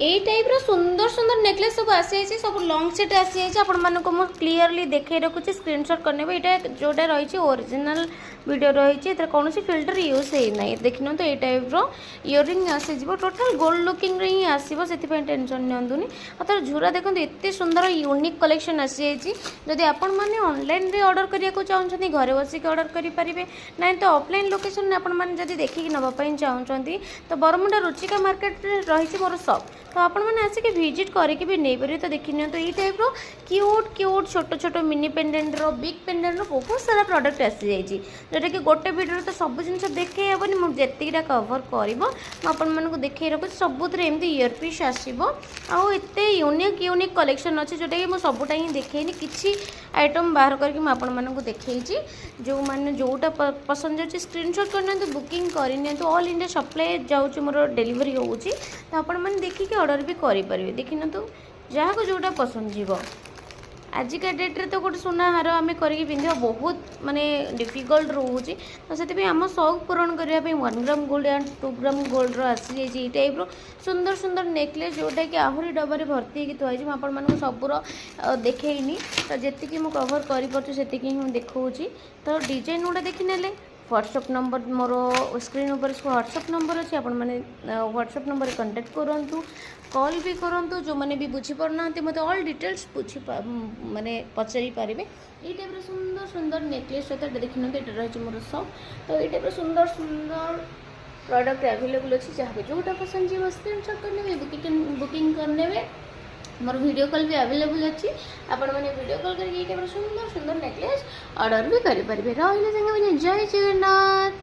यही टाइप सुंदर सुंदर नेकलेस सब आसी सब लंग सेट आसी आपण मानक मु क्लीयरली देखे रखुच्छी स्क्रीनशॉट करने यहाँ जोटा रही ओरिजिनल वीडियो रही कौन फिल्टर यूज होना देखने तो ये टाइप इयरिंग आसीज टोटाल गोल्ड लुकिंग ही आसो से टेंशन निंतुनि और झुरा देखो एत सुंदर यूनिक कलेक्शन आसी जदि आपण मैंने ऑनलाइन रे ऑर्डर करने को चाहते घरे बसिक ऑर्डर करेंगे ना तो ऑफलाइन लोकेशन आपड़ी देखिए नापाई चाहते तो बरमुंडा रुचिका मार्केट रही मोर शॉप तो आपण मैंने आसिक विजिट करके भी नहीं पारे तो देखी नि तो ये टाइप क्यूट क्यूट छोट छोट मिनी पेंडेंट बिग पेंडेंट बहुत सारा प्रोडक्ट आसी जाइए जोटा कि गोटे वीडियो तो सब जिन देखे हेनी मुझे कवर कर देखे रखुच्छी सबुत एमती इयरपीस आसो आत यूनिक यूनिक कलेक्शन अच्छे जोटा कि मुझे सबूटा ही देखेनी किसी आइटम बाहर करके देखी जो मैंने जोटा पसंद जाऊँगी स्क्रीनशॉट करना बुकिंग करनी ऑल इंडिया सप्लाई जाऊँगी मोर डिलीवरी होची तो आपण मैंने देखिए ऑर्डर भी करेंगे देखी ना तो जहाँ को जोटा पसंद जीव आजिका डेट्रे तो गोटे सुना हार आम करके पिंधा बहुत माने डिफिकल्ट रोचे तो से आम शौक पूरण करने 1 gram gold and 2 gram gold आसी जाइए टाइप सुंदर सुंदर नेकलेस जोटा कि आहरी डबारे भर्ती होगी थी मुझे सबूर देखनी तो जी मुझे कवर कर देखा तो डिजाइन गुड़ा देखी ने व्हाट्सअप नंबर मोर स्क्रीन ऊपर व्हाट्सअप नंबर अच्छे आपण मैंने व्हाट्सअप नंबर कांटेक्ट करूँ कॉल भी करूँ जो मैंने भी बुझीपारना मत ऑल डिटेल्स बुझी माने पचारि पारे ये टाइप सुंदर सुंदर नेकलेस सहित देखी ये रही मोर शॉप तो ये टाइप सुंदर सुंदर प्रोडक्ट अवेलेबल अच्छी जहाँ जोटा पसंद जी स्क्रीनशॉट करने बुकिंग करने मोर वीडियो कॉल भी अवेलेबल अच्छी आपण मैंने वीडियो कॉल करके सुंदर सुंदर नेकलेस ऑर्डर भी करेंगे रही जय जगन्नाथ।